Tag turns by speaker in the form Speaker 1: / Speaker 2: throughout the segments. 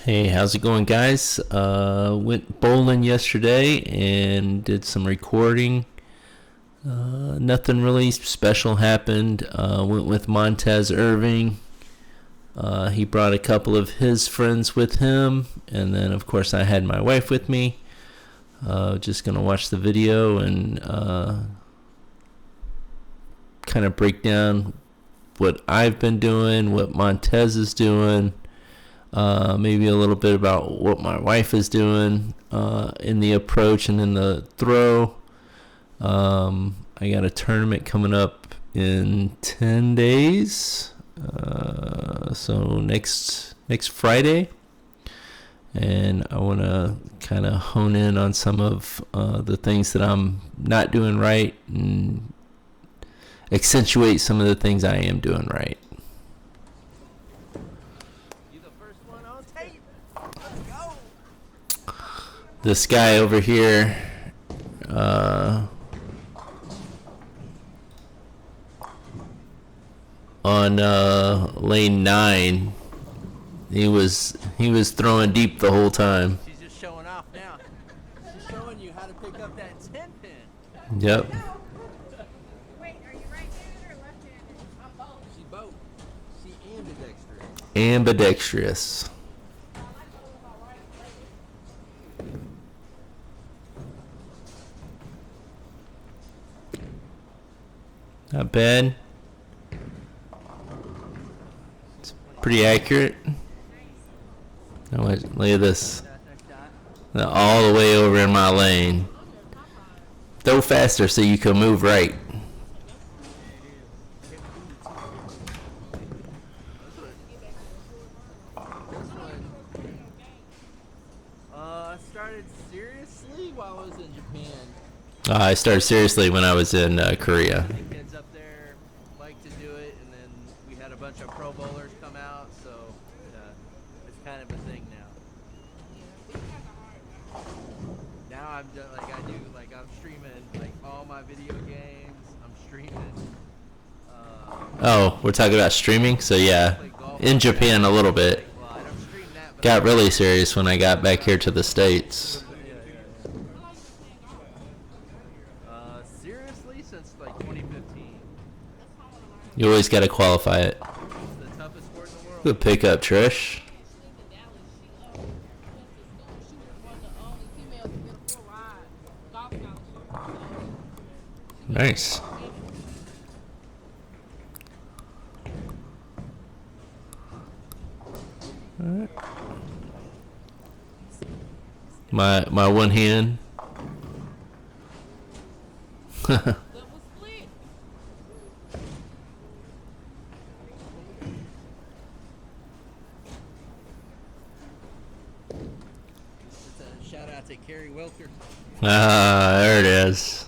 Speaker 1: Hey, how's it going, guys? Went bowling yesterday and did some recording. Nothing really special happened. Went with Montez Irving. He brought a couple of his friends with him, and then, of course, I had my wife with me. Just gonna watch the video and kind of break down what I've been doing, what Montez is doing. Maybe a little bit about what my wife is doing in the approach and in the throw. I got a tournament coming up in 10 days. So next Friday. And I want to kind of hone in on some of the things that I'm not doing right and accentuate some of the things I am doing right. This guy over here, on lane 9, he was throwing deep the whole time.
Speaker 2: She's just showing off now. She's showing you how to pick up that 10 pin.
Speaker 1: Yep.
Speaker 3: Wait, are you right-handed or left-handed?
Speaker 2: I'm both. She both. She ambidextrous.
Speaker 1: Ambidextrous. Not bad. It's pretty accurate. Now look at this. All the way over in my lane. Throw faster so you can move right.
Speaker 2: I started seriously while I was in Japan.
Speaker 1: I started seriously when I was in Korea.
Speaker 2: The kids up there like to do it, and then we had a bunch of pro bowlers come out, so it's kind of a thing now. Now I'm I'm streaming like all my video games. I'm streaming.
Speaker 1: Oh, we're talking about streaming? So yeah, in Japan a little bit.
Speaker 2: Well, I don't stream that, but
Speaker 1: Got really serious when I got back here to the States.
Speaker 2: seriously, since like 2015.
Speaker 1: You always got to qualify it.
Speaker 2: It's the toughest sport in the world.
Speaker 1: Good pickup, Trish. Nice. Alright. My one hand.
Speaker 2: Shout out to Kerry Welker.
Speaker 1: There it is.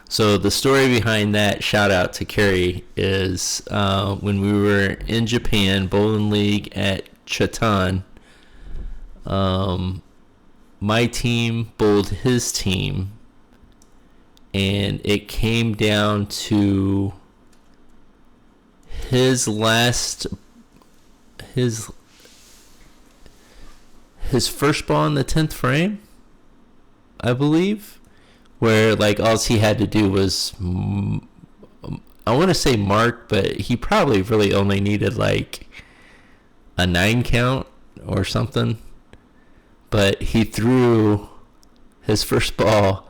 Speaker 1: So the story behind that shout out to Kerry is when we were in Japan bowling league at Chatan. My team bowled his team, and it came down to his first ball in the 10th frame, I believe, where like all he had to do was I want to say mark, but he probably really only needed like a 9 count or something. But he threw his first ball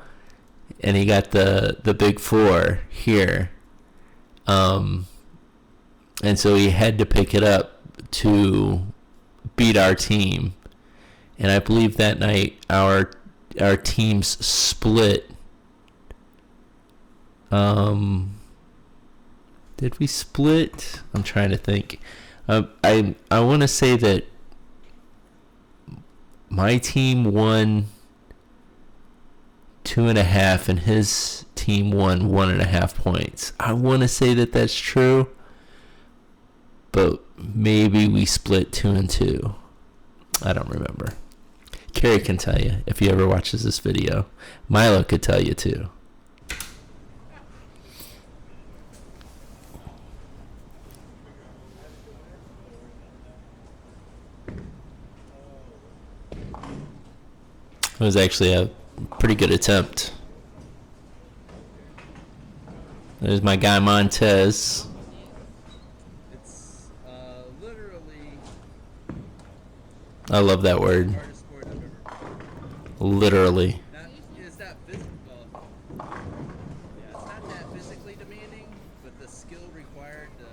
Speaker 1: and he got the big 4 here. And so he had to pick it up to beat our team. And I believe that night our teams split. Did we split? I'm trying to think. I want to say that my team won 2.5 and his team won 1.5 points. I want to say that that's true, but maybe we split 2-2. I don't remember. Carrie can tell you if he ever watches this video. Milo could tell you too. It was actually a pretty good attempt. There's my guy Montez.
Speaker 2: It's literally
Speaker 1: I love that
Speaker 2: the
Speaker 1: word.
Speaker 2: hardest sport I've ever played.
Speaker 1: Literally.
Speaker 2: It's not physical. Yeah, it's not that physically demanding, but the skill required to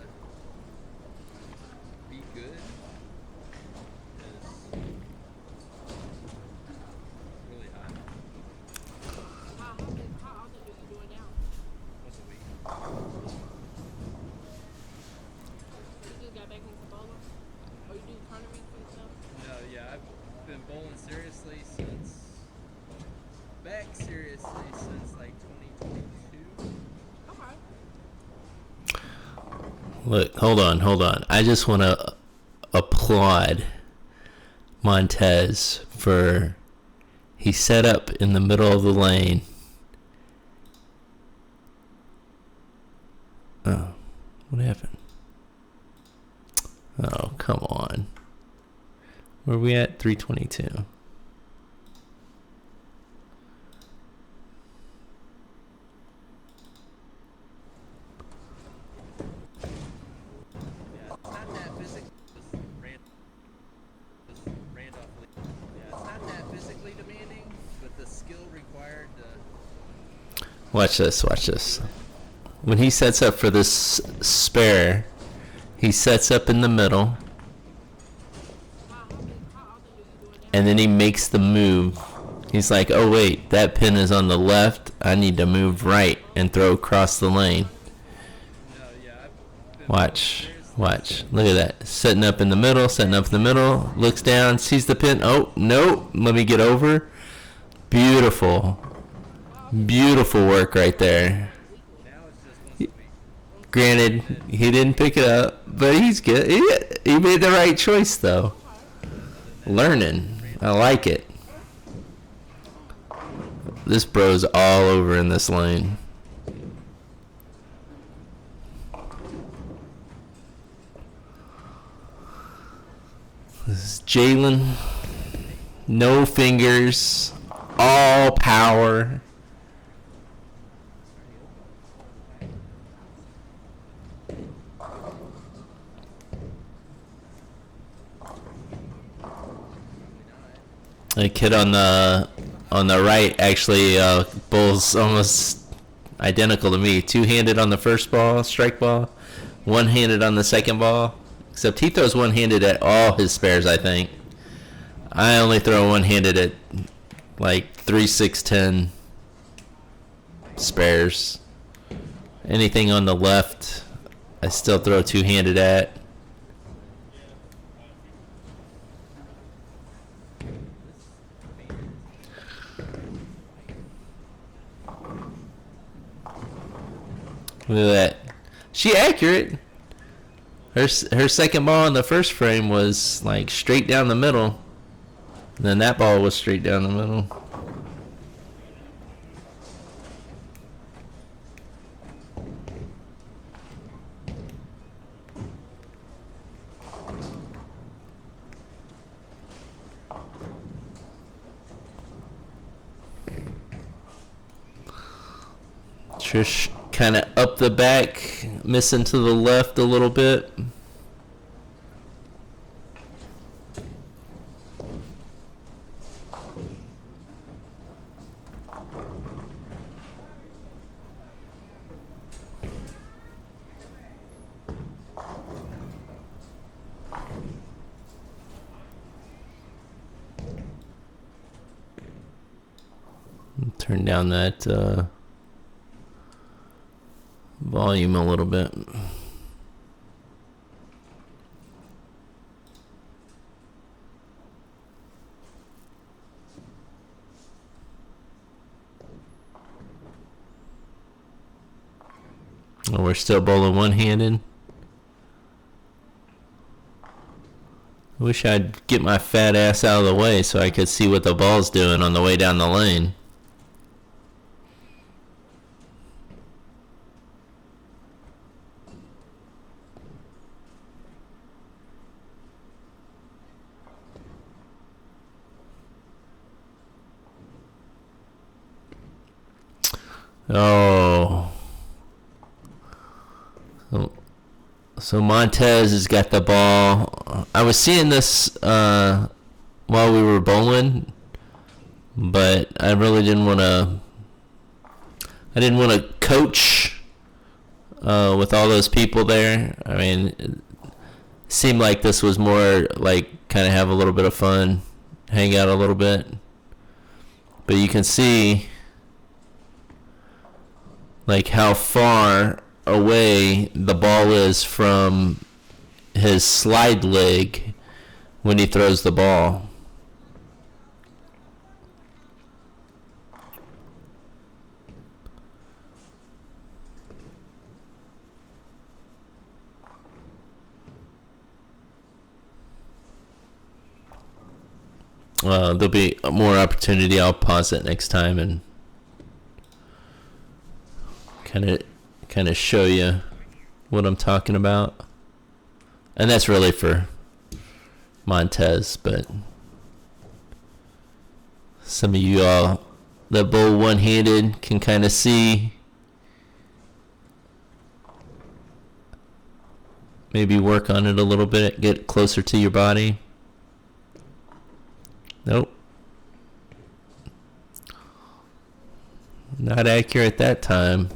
Speaker 2: be good is really high.
Speaker 3: How often do you do it now?
Speaker 2: Once a week.
Speaker 3: You just got back into bowling? Or you do tournaments and stuff?
Speaker 2: No, yeah, I've been bowling seriously since like 2022.
Speaker 3: Okay.
Speaker 1: Look, hold on. I just want to applaud Montez for he set up in the middle of the lane. Oh, what happened? Oh, come on. Where are we at? 322.
Speaker 2: Yeah, it's not that physically. Yeah, it's not that physically demanding, but the skill required to.
Speaker 1: Watch this. When he sets up for this spare, he sets up in the middle,
Speaker 3: How often do you do it now?
Speaker 1: and then he makes the move. He's like, oh wait, that pin is on the left. I need to move right and throw across the lane.
Speaker 2: No, yeah, I've been
Speaker 1: Watch.
Speaker 2: bowling seriously
Speaker 1: Look at that. Setting up in the middle, looks down, sees the pin. Oh, no, let me get over. Beautiful work right there.
Speaker 2: Now it's just once a week.
Speaker 1: Granted, he didn't pick it up, but he's good. He made the right choice, though. Learning. I like it. This bro's all over in this lane. This is Jaylen. No fingers. All power. The kid on the right actually bowls almost identical to me. Two-handed on the first ball, strike ball. One-handed on the second ball. Except he throws one-handed at all his spares, I think. I only throw one-handed at like 3, 6, 10 spares. Anything on the left, I still throw two-handed at. Look at that. She accurate. Her second ball in the first frame was like straight down the middle. And then that ball was straight down the middle. Trish kind of up the back, missing to the left a little bit. Turn down that volume a little bit. Oh, we're still bowling one-handed. I wish I'd get my fat ass out of the way so I could see what the ball's doing on the way down the lane. Oh. So Montez has got the ball. I was seeing this while we were bowling, but I really didn't want to. I didn't want to coach with all those people there. I mean, it seemed like this was more like kind of have a little bit of fun, hang out a little bit. But you can see like how far away the ball is from his slide leg when he throws the ball. There'll be more opportunity. I'll pause it next time and kind of show you what I'm talking about. And that's really for Montez, but some of you all that bowl one-handed can kind of see. Maybe work on it a little bit, get closer to your body. Nope. Not accurate that time.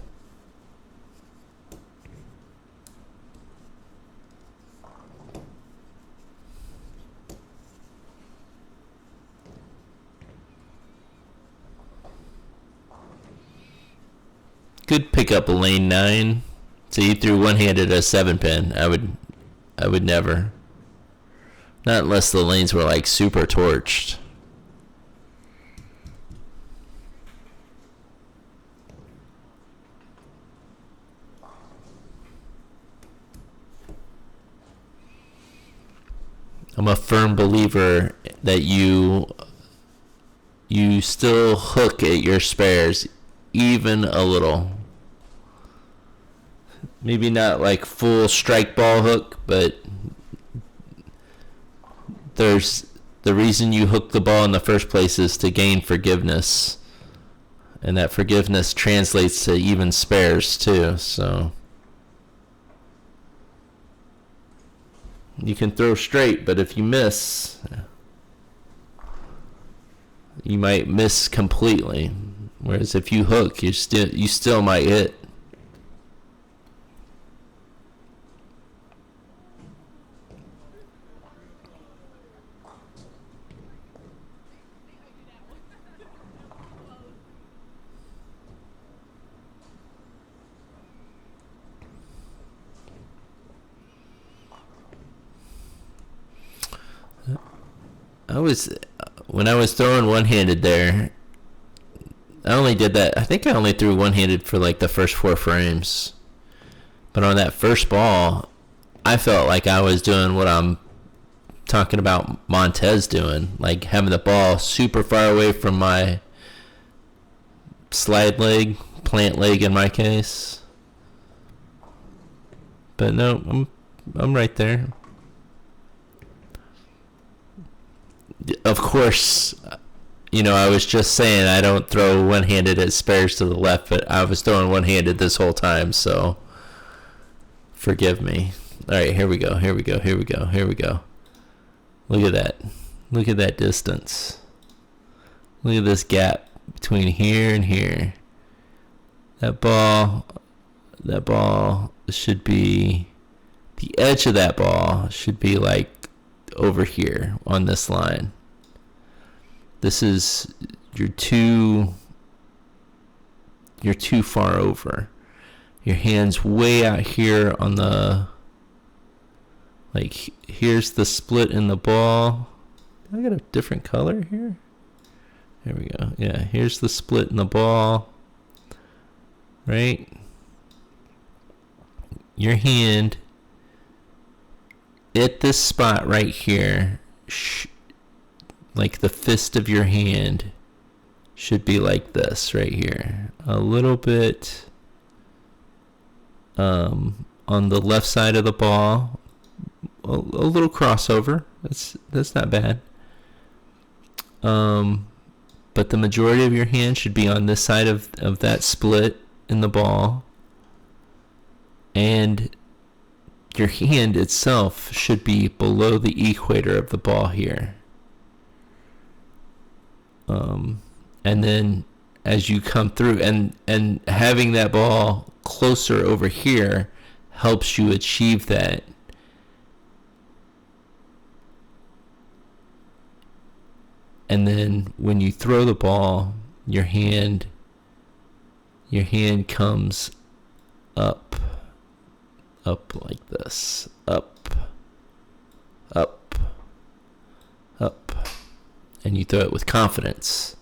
Speaker 1: Could pick up a lane 9. So you threw one-handed a 7-pin. I would never. Not unless the lanes were like super torched. I'm a firm believer that you still hook at your spares even a little. Maybe not like full strike ball hook, but there's the reason you hook the ball in the first place is to gain forgiveness, and that forgiveness translates to even spares too. So you can throw straight, but if you miss, you might miss completely. Whereas if you hook, you still might hit. When I was throwing one-handed there, I only did that. I think I only threw one-handed for like the first 4 frames. But on that first ball, I felt like I was doing what I'm talking about Montez doing, like having the ball super far away from my slide leg, plant leg in my case. But no, I'm right there. Of course, I was just saying I don't throw one-handed at spares to the left, but I was throwing one-handed this whole time, so forgive me. All right, here we go. Look at that. Look at that distance. Look at this gap between here and here. That ball should be, the edge of that ball should be like over here on this line. This is, you're too far over. Your hand's way out here on the, like, here's the split in the ball. I got a different color here. There we go. Yeah, here's the split in the ball. Right? Your hand at this spot right here, like the fist of your hand should be like this right here. A little bit on the left side of the ball. A little crossover. That's not bad. But the majority of your hand should be on this side of that split in the ball, and your hand itself should be below the equator of the ball here. And then as you come through, and having that ball closer over here helps you achieve that. And then when you throw the ball, your hand comes up like this, up, and you throw it with confidence.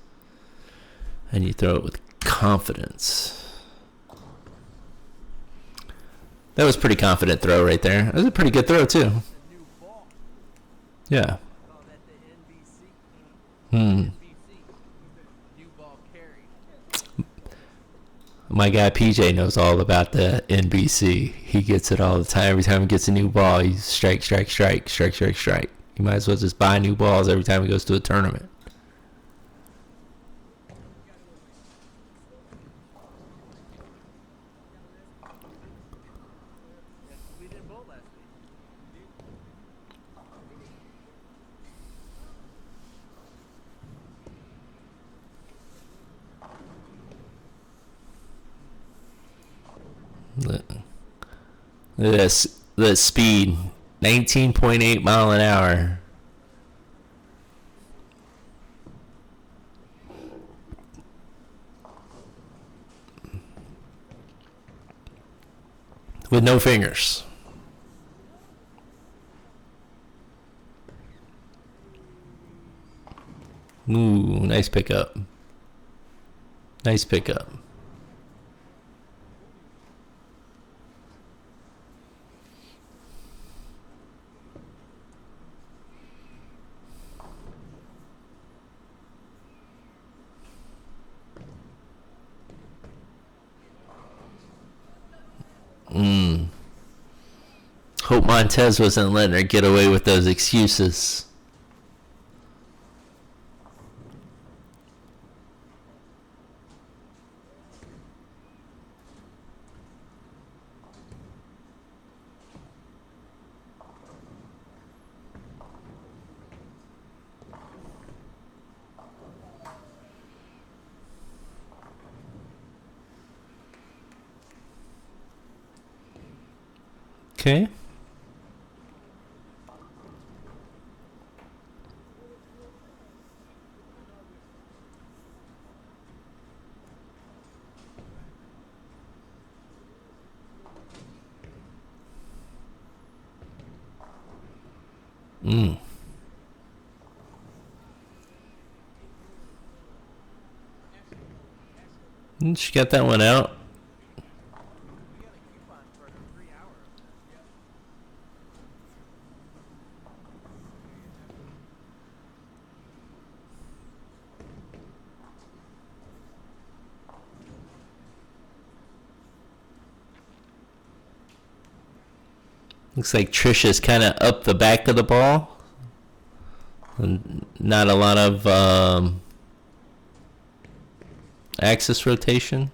Speaker 1: That was a pretty confident throw right there. That was a pretty good throw too. Yeah. NBC. New ball carry. My guy PJ knows all about the NBC. He gets it all the time. Every time he gets a new ball, he's strike. You might as well just buy new balls every time he goes to a tournament.
Speaker 2: We didn't bowl last week.
Speaker 1: This the speed, 19.8 mile an hour. With no fingers. Ooh, nice pickup. Hope Montez wasn't letting her get away with those excuses. Okay. She got that one out. Looks like Trisha's kind of up the back of the ball. And not a lot of axis rotation.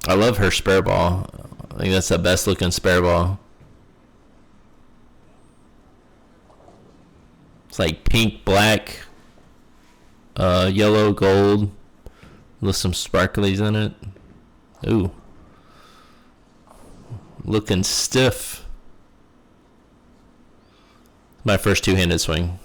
Speaker 1: I love her spare ball. I think that's the best looking spare ball. It's like pink, black, yellow, gold, with some sparklies in it. Ooh. Looking stiff. My first two-handed swing.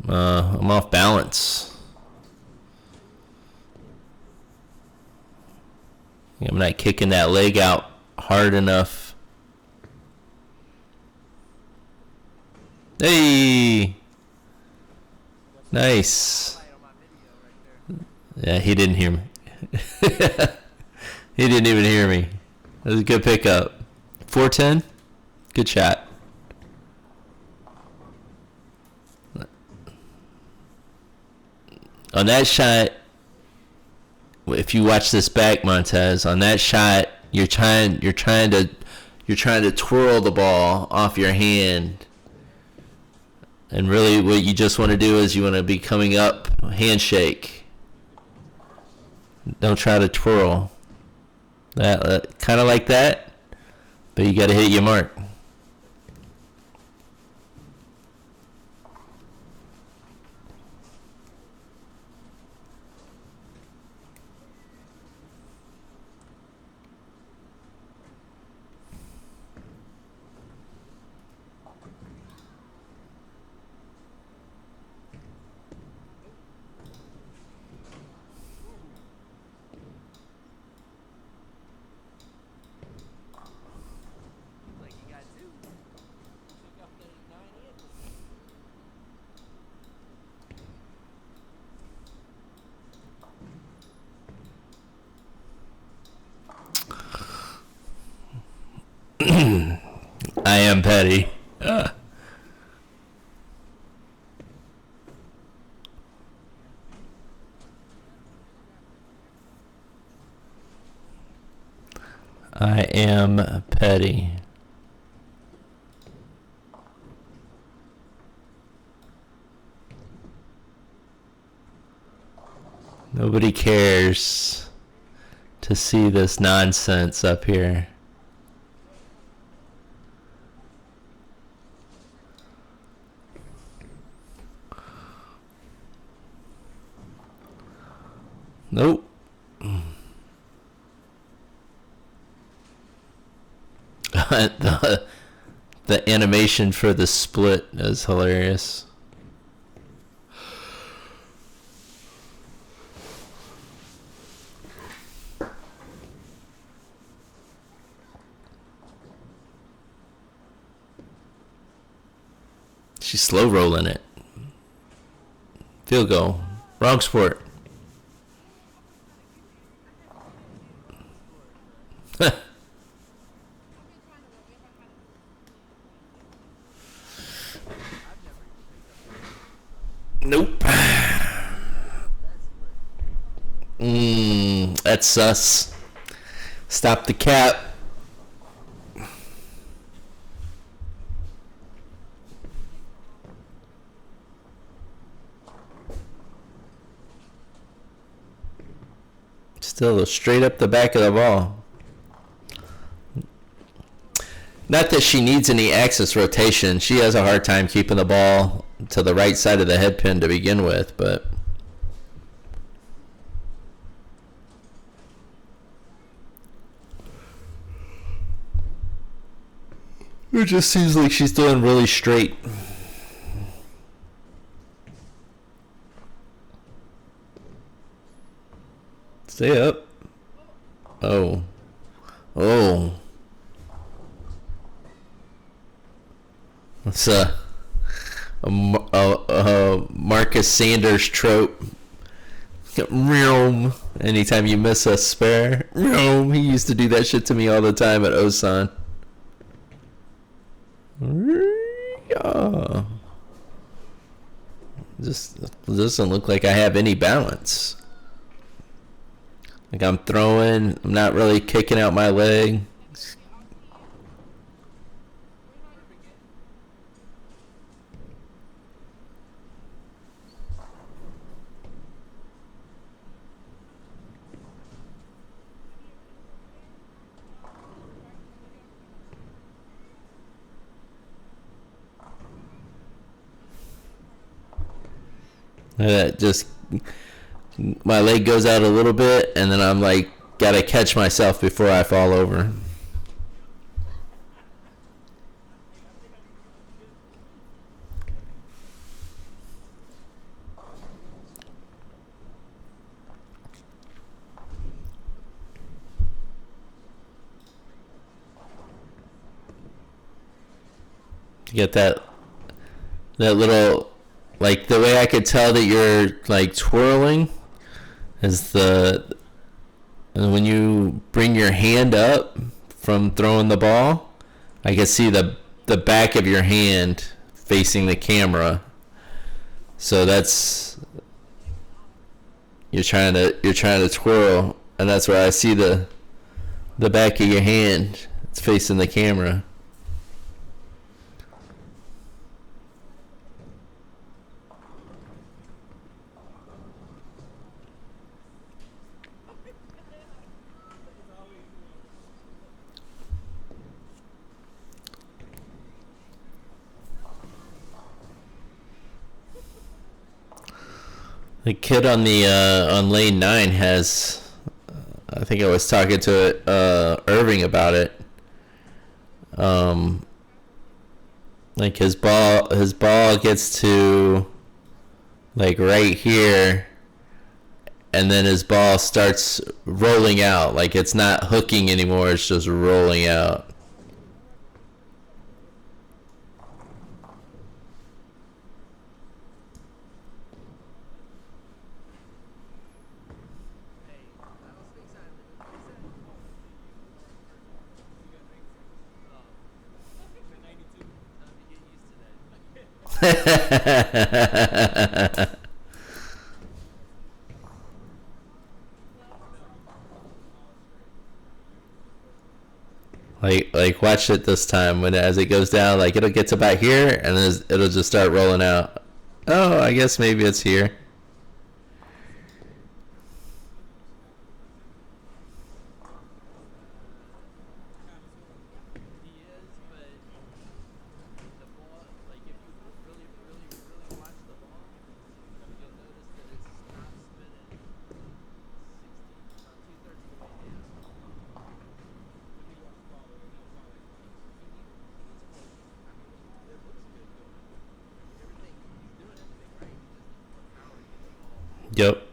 Speaker 1: I'm off balance. I'm not kicking that leg out hard enough. Hey! Nice. Yeah, he didn't hear me. He didn't even hear me. That was a good pickup. 410? Good shot. On that shot, if you watch this back, Montez, on that shot, you're trying to twirl the ball off your hand, and really what you just want to do is you want to be coming up handshake. Don't try to twirl. That kind of like that, but you got to hit your mark.
Speaker 2: Like you got two.
Speaker 3: Took off the 9 inches.
Speaker 1: I am petty. I am petty. Nobody cares to see this nonsense up here. Nope. the animation for the split is hilarious. She's slow rolling it. Field goal. Wrong sport. Nope. That's sus. Stop the cap. Still straight up the back of the ball. Not that she needs any axis rotation. She has a hard time keeping the ball to the right side of the head pin to begin with, but it just seems like she's doing really straight. Stay up. Oh. Oh. It's a Marcus Sanders trope. Anytime you miss a spare. He used to do that shit to me all the time at Osan. Just doesn't look like I have any balance. Like I'm throwing, I'm not really kicking out my leg. Just my leg goes out a little bit, and then I'm like, gotta catch myself before I fall over. You get that little. Like, the way I could tell that you're, like, twirling is when you bring your hand up from throwing the ball, I can see the back of your hand facing the camera. So that's you're trying to twirl, and that's where I see the back of your hand. It's facing the camera. The kid on the on lane 9 has, I think I was talking to Irving about it. Like his ball gets to like right here, and then his ball starts rolling out. Like it's not hooking anymore; it's just rolling out. like watch it this time when as it goes down, like it'll get to about here and then it'll just start rolling out. Oh, I guess maybe it's here. Yep.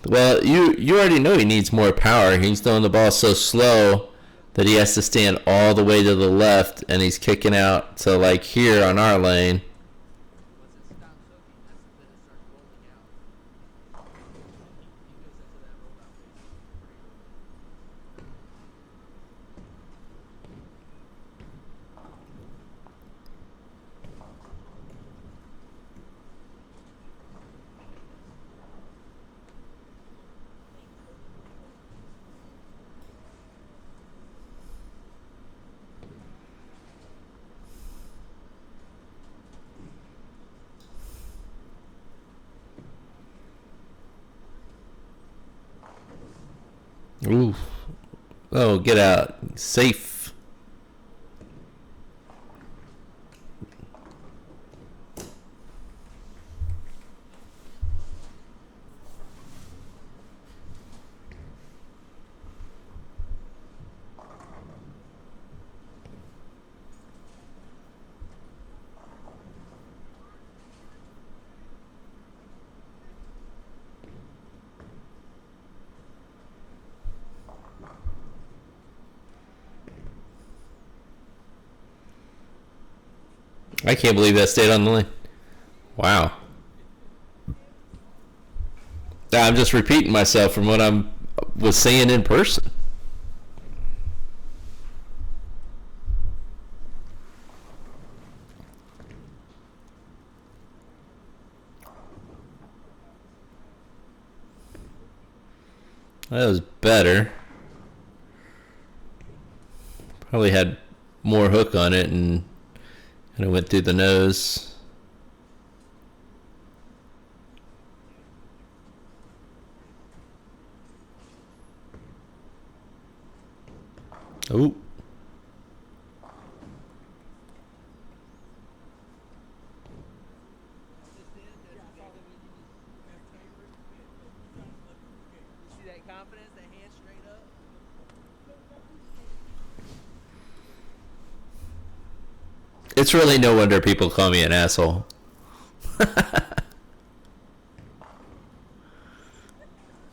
Speaker 1: Well, you already know he needs more power. He's throwing the ball so slow that he has to stand all the way to the left, and he's kicking out to like here on our lane. Ooh. Oh, get out. Safe. I can't believe that stayed on the lane. Wow. I'm just repeating myself from what I was saying in person. That was better. Probably had more hook on it and it went through the nose. Ooh.
Speaker 2: See that confidence, that hand straight up?
Speaker 1: It's really no wonder people call me an asshole.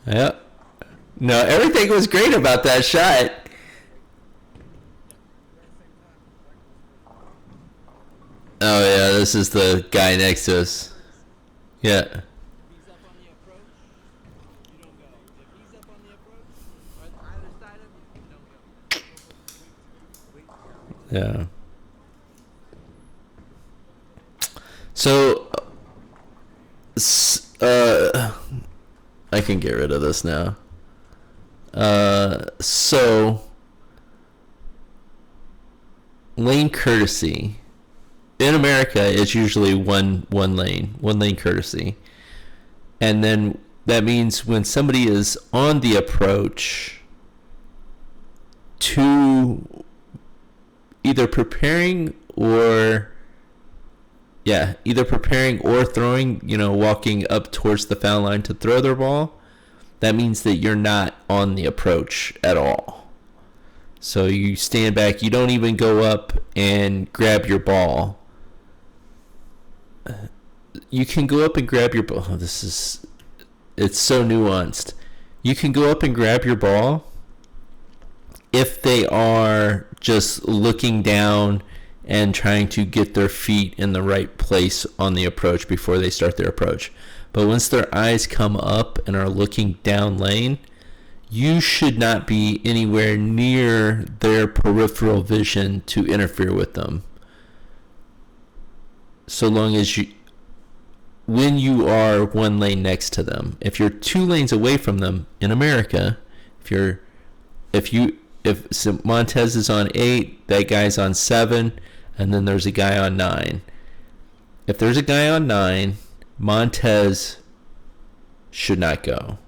Speaker 1: Yep. No, everything was great about that shot. Oh yeah, this is the guy next to us. Yeah.
Speaker 2: If he's up on the approach, you don't go. If he's up on the approach, or either side of you, don't go.
Speaker 1: Yeah. So I can get rid of this now. So lane courtesy in America is usually one lane courtesy, and then that means when somebody is on the approach to either preparing or throwing, walking up towards the foul line to throw their ball, that means that you're not on the approach at all. So you stand back, you don't even go up and grab your ball. You can go up and grab your ball. It's so nuanced. You can go up and grab your ball if they are just looking down and trying to get their feet in the right place on the approach before they start their approach. But once their eyes come up and are looking down lane, you should not be anywhere near their peripheral vision to interfere with them. So long as when you are one lane next to them. If you're 2 lanes away from them in America, if Montez is on 8, that guy's on 7, and then there's a guy on 9. If there's a guy on 9, Montez should not go.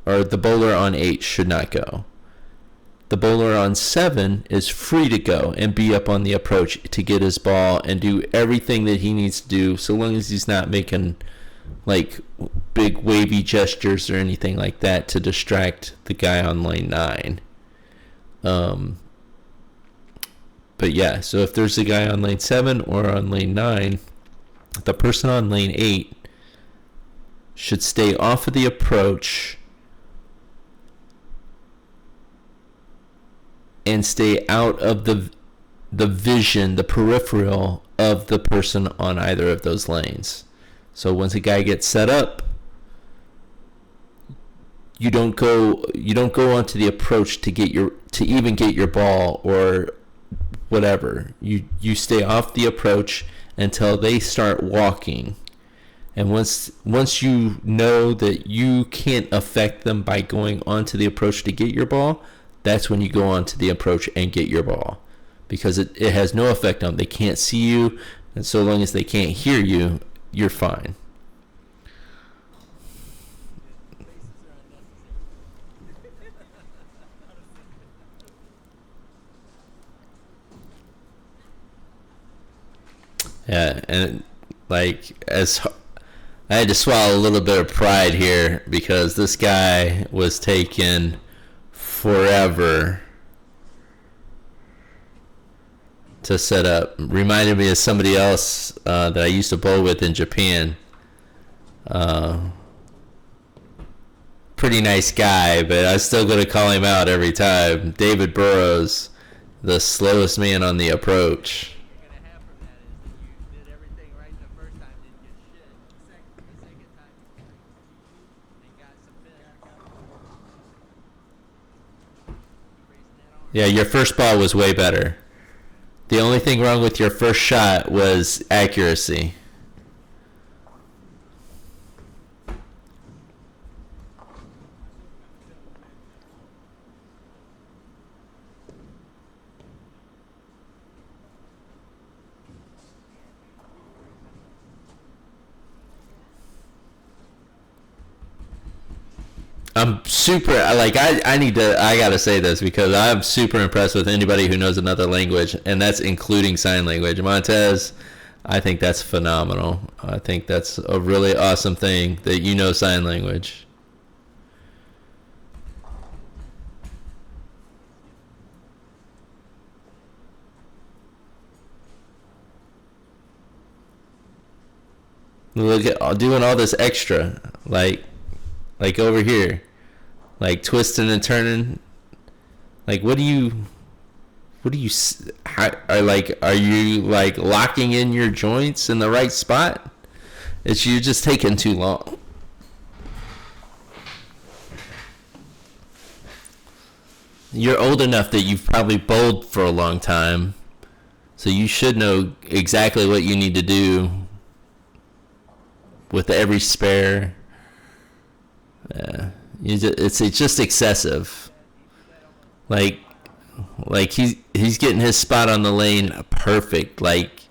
Speaker 1: Or the bowler on 8 should not go. The bowler on 7 is free to go and be up on the approach to get his ball and do everything that he needs to do, so long as he's not making like big wavy gestures or anything like that to distract the guy on lane 9. But yeah, so if there's a guy on lane 7 or on lane 9, the person on lane 8 should stay off of the approach and stay out of the vision, the peripheral of the person on either of those lanes. So once a guy gets set up, you don't go onto the approach to even get your ball or whatever. You stay off the approach until they start walking. And once you know that you can't affect them by going onto the approach to get your ball, that's when you go onto the approach and get your ball. Because it has no effect on them. They can't see you, and so long as they can't hear you, you're fine. Yeah, and as I had to swallow a little bit of pride here because this guy was taking forever to set up. Reminded me of somebody else that I used to bowl with in Japan. Pretty nice guy, but I still going to call him out every time. David Burrows, the slowest man on the approach. Yeah, your first ball was way better. The only thing wrong with your first shot was accuracy. I'm super, I gotta say this because I'm super impressed with anybody who knows another language, and that's including sign language. Montez, I think that's phenomenal. I think that's a really awesome thing that you know sign language. Look at doing all this extra, like over here, like twisting and turning. Like, are you like locking in your joints in the right spot? You're just taking too long. You're old enough that you've probably bowled for a long time, so you should know exactly what you need to do with every spare. It's just excessive. Like he's getting his spot on the lane perfect. Like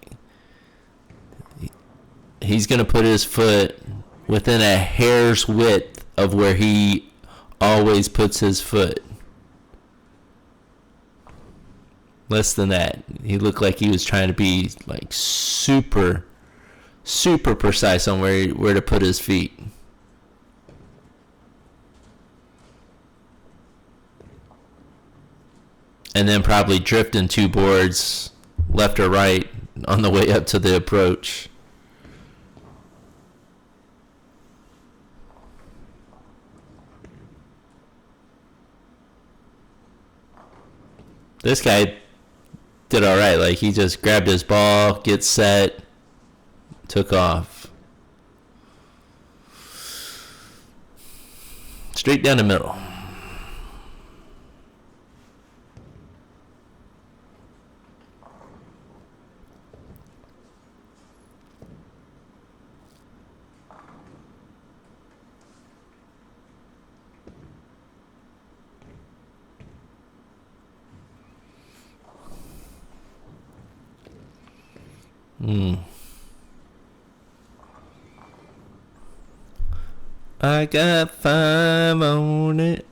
Speaker 1: he's gonna put his foot within a hair's width of where he always puts his foot. Less than that. He looked like he was trying to be like super precise on where to put his feet. And then probably drifting 2 boards left or right on the way up to the approach. This guy did all right. Like, he just grabbed his ball, gets set, took off. Straight down the middle. I got 5 on it.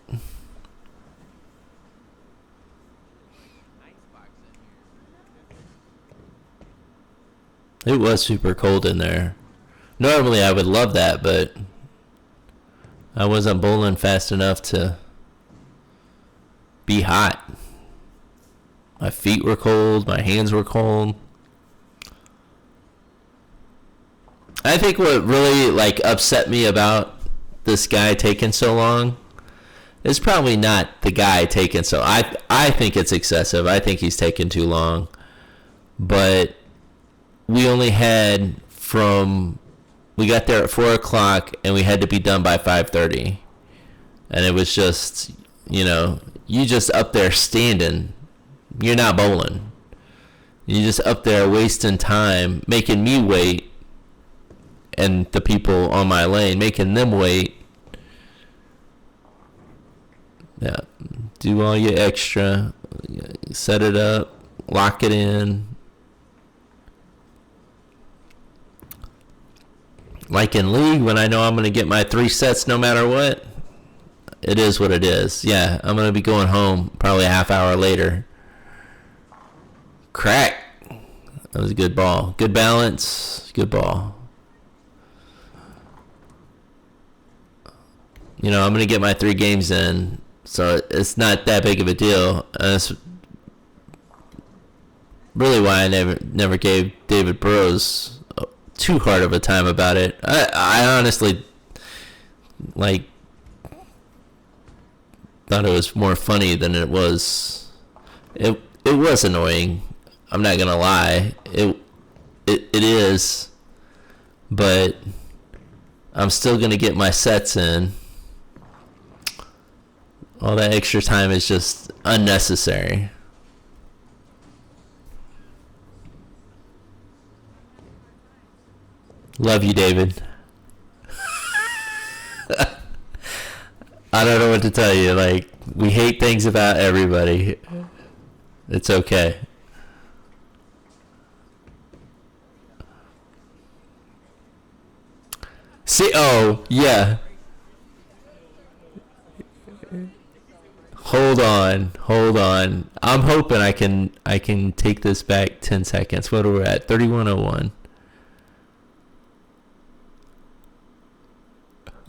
Speaker 1: It was super cold in there. Normally I would love that, but I wasn't bowling fast enough to be hot. My feet were cold, my hands were cold. I think what really like upset me about this guy taking so long is probably not the guy taking so. I think it's excessive. I think he's taking too long. But we only had we got there at 4 o'clock and we had to be done by 5:30, and it was just, you just up there standing. You're not bowling. You're just up there wasting time, making me wait. And the people on my lane, making them wait. Yeah, do all your extra, set it up, lock it in. Like in league, when I know I'm going to get my 3 sets no matter what, it is what it is. Yeah, I'm going to be going home probably a half hour later. Crack. That was a good ball. Good balance. Good ball. I'm going to get my 3 games in, so it's not that big of a deal. That's really why I never gave David Burrows too hard of a time about it. I honestly, thought it was more funny than it was. It was annoying. I'm not going to lie. It is, but I'm still going to get my sets in. All that extra time is just unnecessary. Love you, David. I don't know what to tell you. We hate things about everybody. It's okay. See, oh, yeah. Hold on. I'm hoping I can take this back 10 seconds. What are we at? 31:01.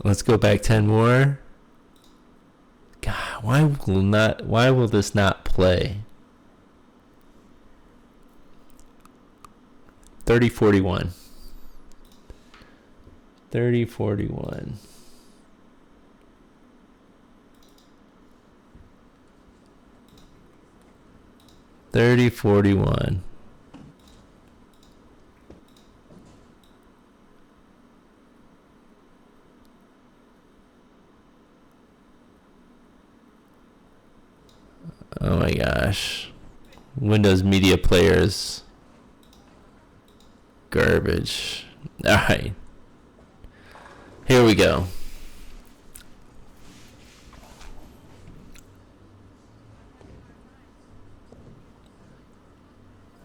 Speaker 1: Let's go back 10 more. God, why will this not play? 30:41. 30:41. 30:41. Oh my gosh. Windows Media Players. Garbage. Alright. Here we go.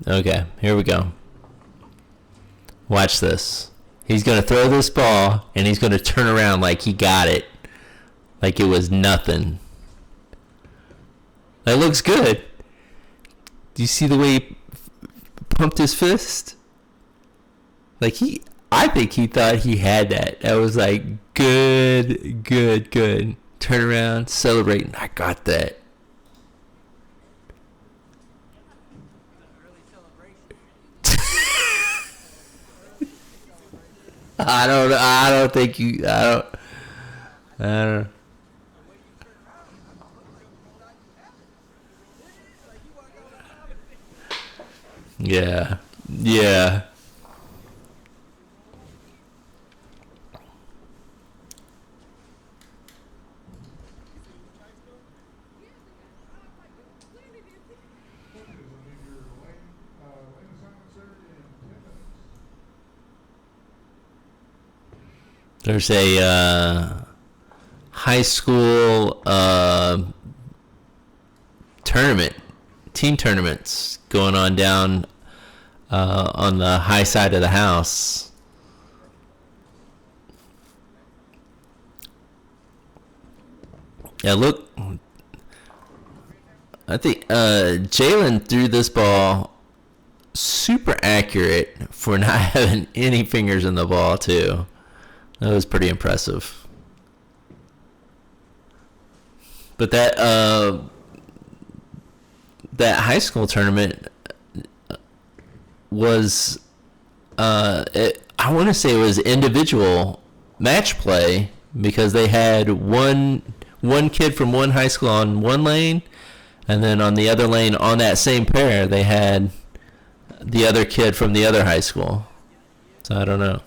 Speaker 1: Okay, here we go. Watch this. He's going to throw this ball, and he's going to turn around like he got it. Like it was nothing. That looks good. Do you see the way he pumped his fist? Like I think he thought he had that. That was like, good. Turn around, celebrating. I got that. I don't think you. I don't. Yeah. Yeah. There's a high school tournament, team tournaments going on down on the high side of the house. Yeah, look. I think Jaylen threw this ball super accurate for not having any fingers in the ball, too. That was pretty impressive. But that high school tournament was I want to say it was individual match play because they had one kid from one high school on one lane, and then on the other lane on that same pair they had the other kid from the other high school. So I don't know.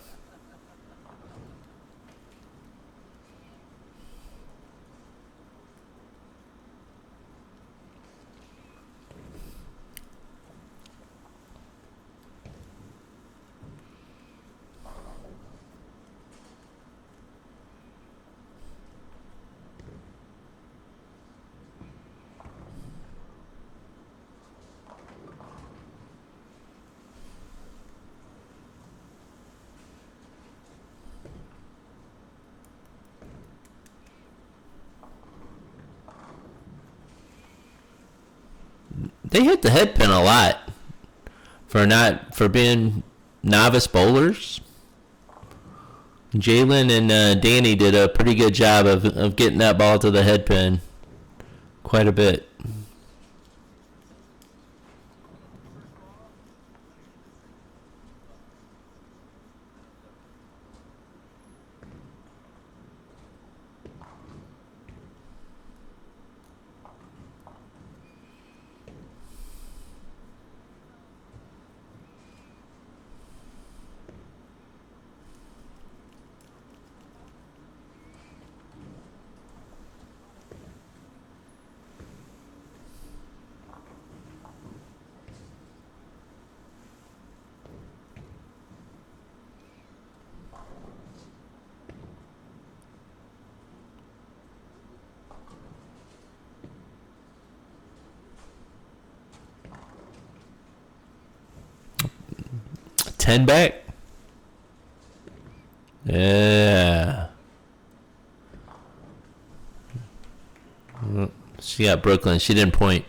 Speaker 1: They hit the head pin a lot for being novice bowlers. Jaylen and Dani did a pretty good job of getting that ball to the head pin quite a bit. Ten back. Yeah. She got Brooklyn. She didn't point.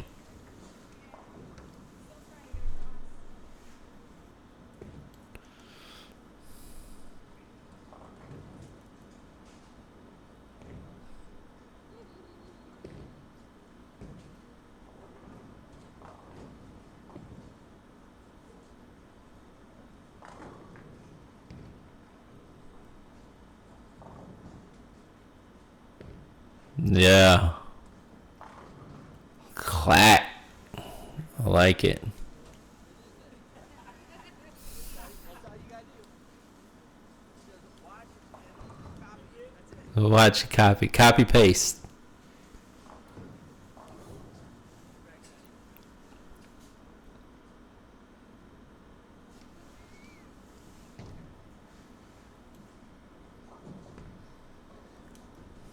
Speaker 1: Yeah. Clack. I like it. Watch, copy, paste.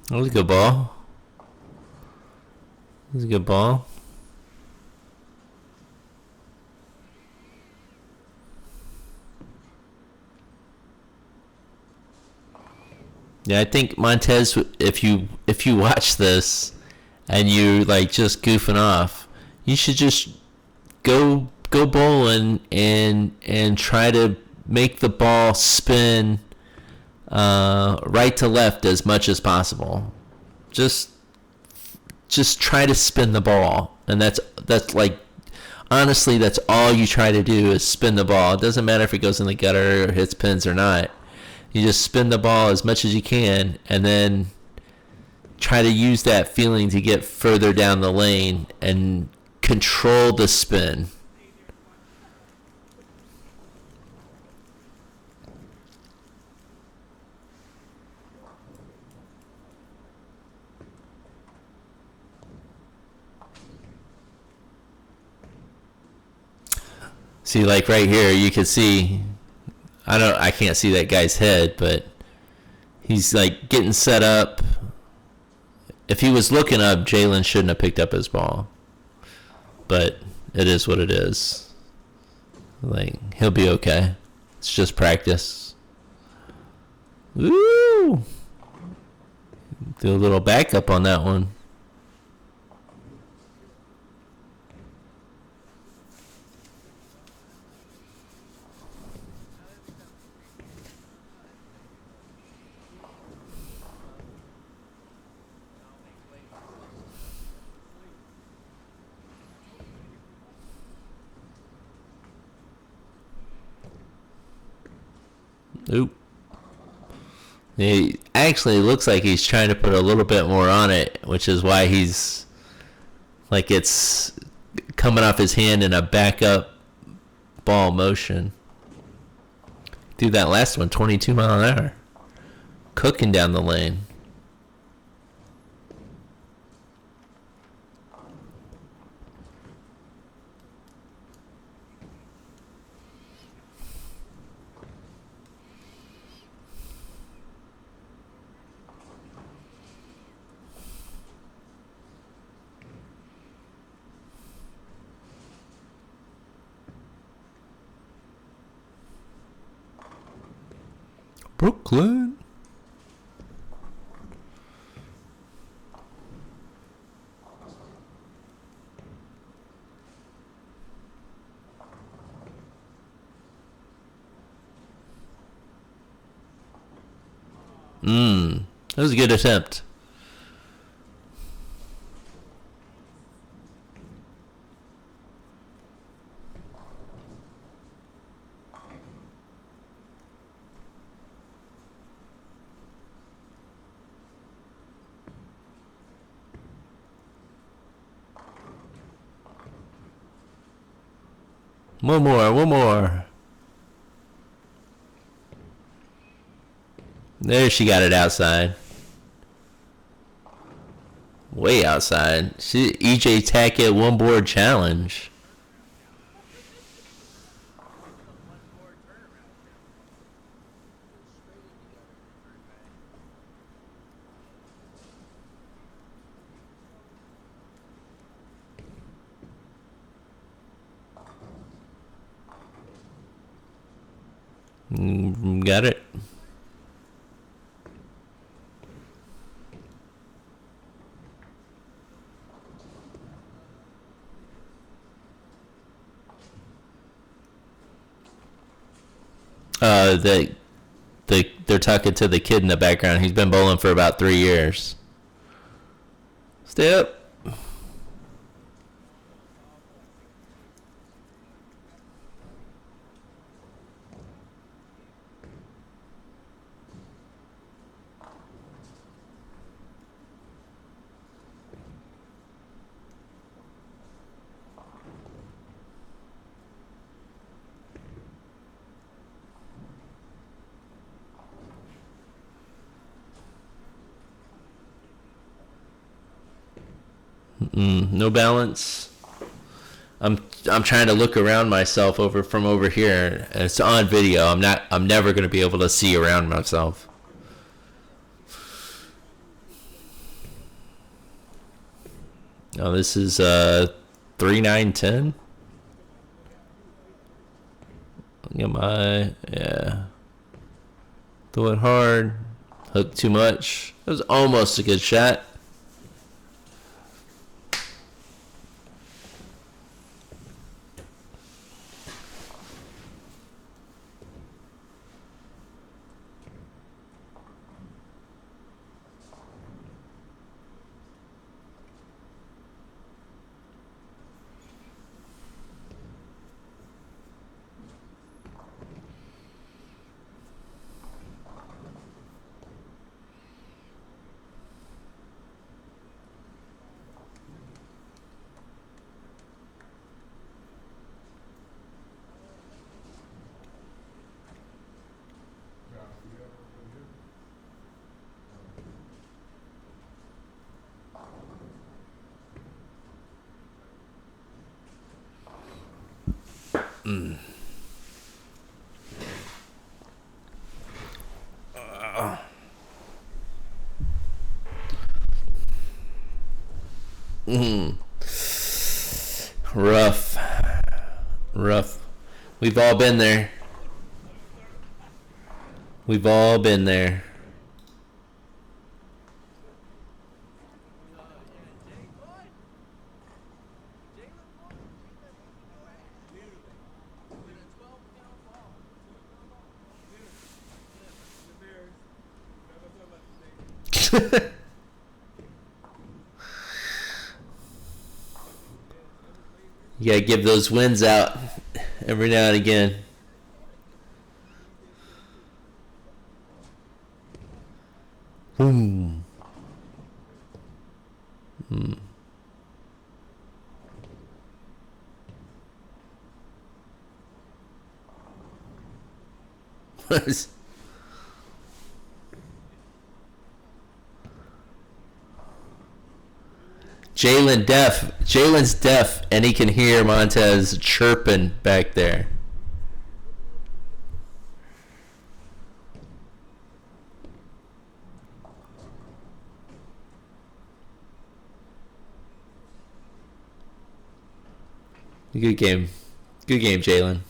Speaker 1: That was a good ball. That was a good ball. Yeah, I think Montez, if you watch this and you like just goofing off, you should just go bowling and try to make the ball spin right to left as much as possible. Just try to spin the ball, and that's like, honestly, that's all you try to do is spin the ball. It doesn't matter if it goes in the gutter or hits pins or not. You just spin the ball as much as you can, and then try to use that feeling to get further down the lane and control the spin. See, like right here, you can see, I can't see that guy's head, but he's like getting set up. If he was looking up, Jaylen shouldn't have picked up his ball. But it is what it is. Like, he'll be okay. It's just practice. Woo! Do a little backup on that one. Oop. He actually looks like he's trying to put a little bit more on it, which is why he's like it's coming off his hand in a backup ball motion. Dude, that last one, 22 mile an hour. Cooking down the lane. Brooklyn. That was a good attempt. One more. There, she got it outside. Way outside. She EJ Tackett one board challenge. Got it. They're talking to the kid in the background. He's been bowling for about 3 years. Stay up. No balance. I'm trying to look around myself from over here, and it's on video. I'm never going to be able to see around myself. Oh, this is 3-9-10. Get my throw it hard, hook too much. It was almost a good shot. Rough. We've all been there. We've all been there. You gotta give those wins out every now and again. Jaylen's deaf, and he can hear Montez chirping back there. Good game, Jaylen.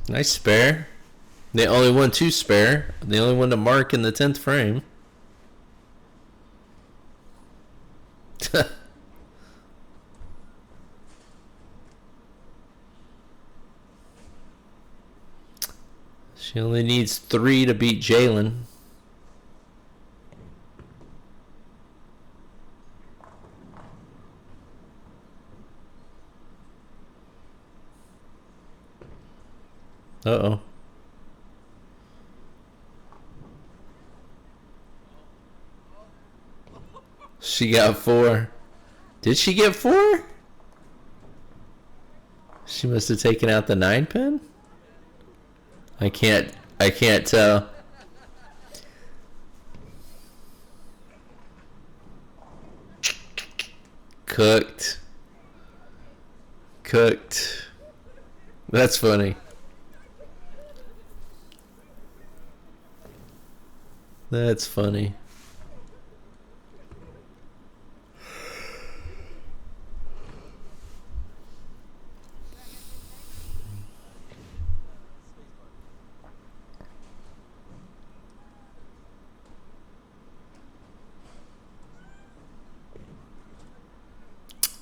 Speaker 1: Nice spare. They only won 2 spare. They only won to mark in the 10th frame. She only needs 3 to beat Jaylen. Uh-oh. She got 4. Did she get 4? She must have taken out the 9 pin? I can't tell. Cooked. That's funny. That's funny.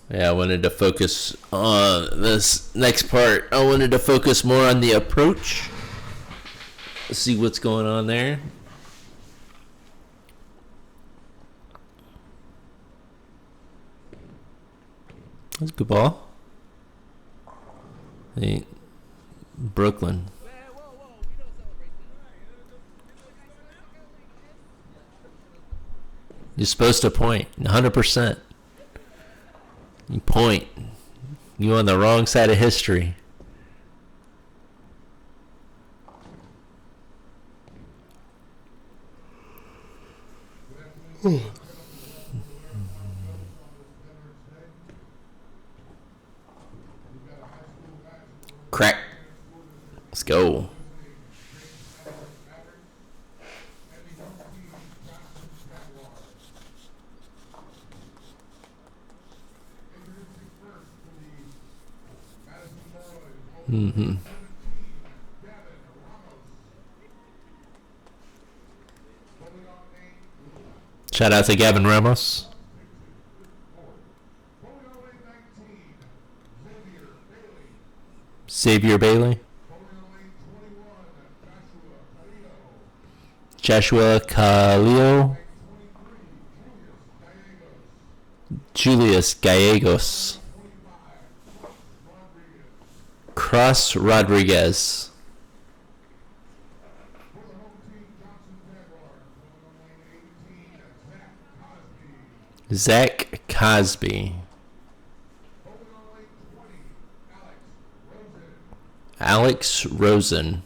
Speaker 1: Yeah, I wanted to focus on this next part. I wanted to focus more on the approach. See what's going on there. That's a good ball. Hey, Brooklyn.
Speaker 2: Man, whoa, we don't celebrate
Speaker 1: You're supposed to point 100%. You point. You on the wrong side of history. Crack. Let's go. Mm-hmm. Shout out to Gavin Ramos. Xavier Bailey. Joshua Calio. Julius Gallegos. Cross Rodriguez. Zach Cosby. Alex Rosen.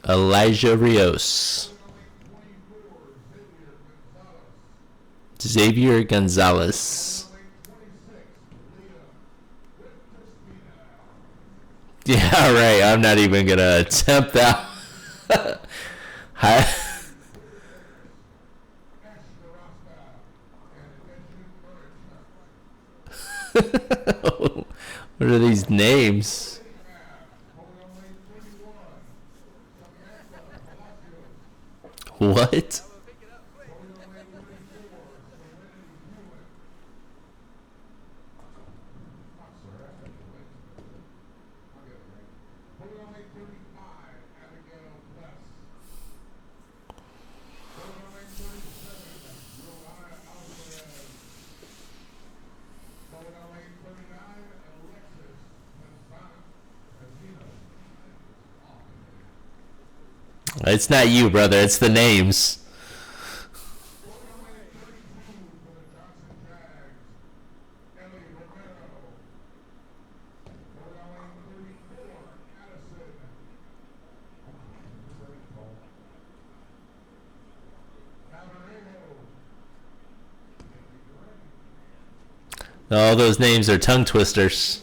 Speaker 1: Elijah Rios. Xavier Gonzalez. Yeah, right. I'm not even going to attempt that. Hi. What are these names? What? It's not you, brother. It's the names. All those names are tongue twisters.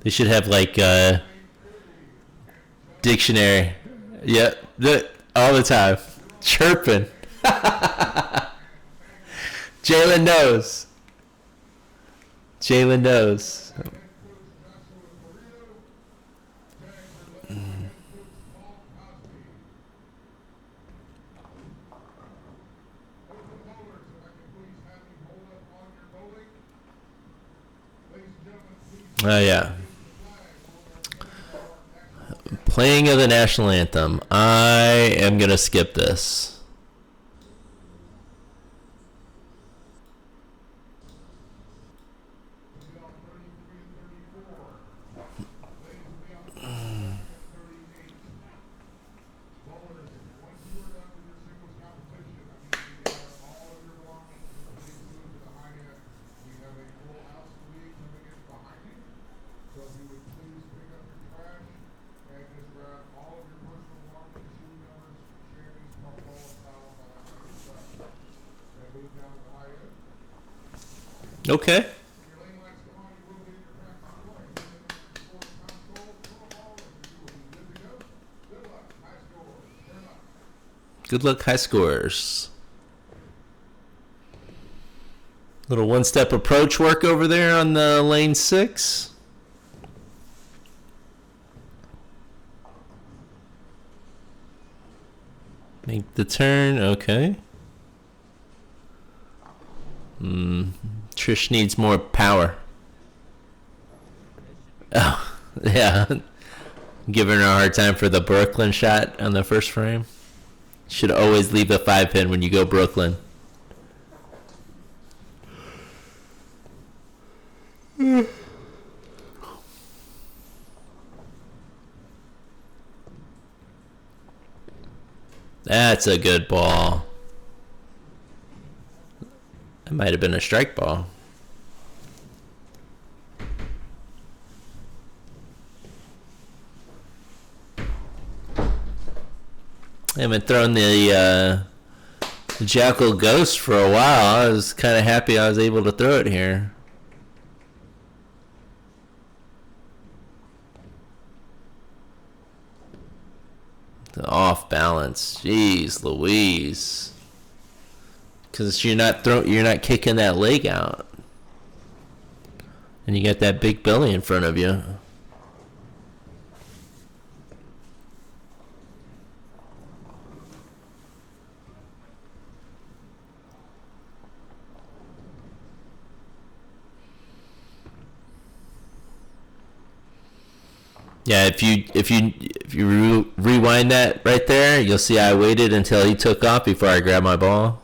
Speaker 1: They should have like a dictionary. Yep, all the time. Chirping. Jaylen knows. Jaylen knows. Oh, yeah. Playing of the national anthem. I am going to skip this. Okay. Good luck, high scorers. Little one-step approach work over there on the lane 6. Make the turn. Okay. Trish needs more power. Oh, yeah. Giving her a hard time for the Brooklyn shot on the first frame. Should always leave the 5-pin when you go Brooklyn. That's a good ball. That might have been a strike ball. I haven't thrown the Jackal Ghost for a while. I was kind of happy I was able to throw it here. The off balance. Jeez Louise. Because you're not kicking that leg out. And you got that big belly in front of you. Yeah, if you rewind that right there, you'll see I waited until he took off before I grabbed my ball.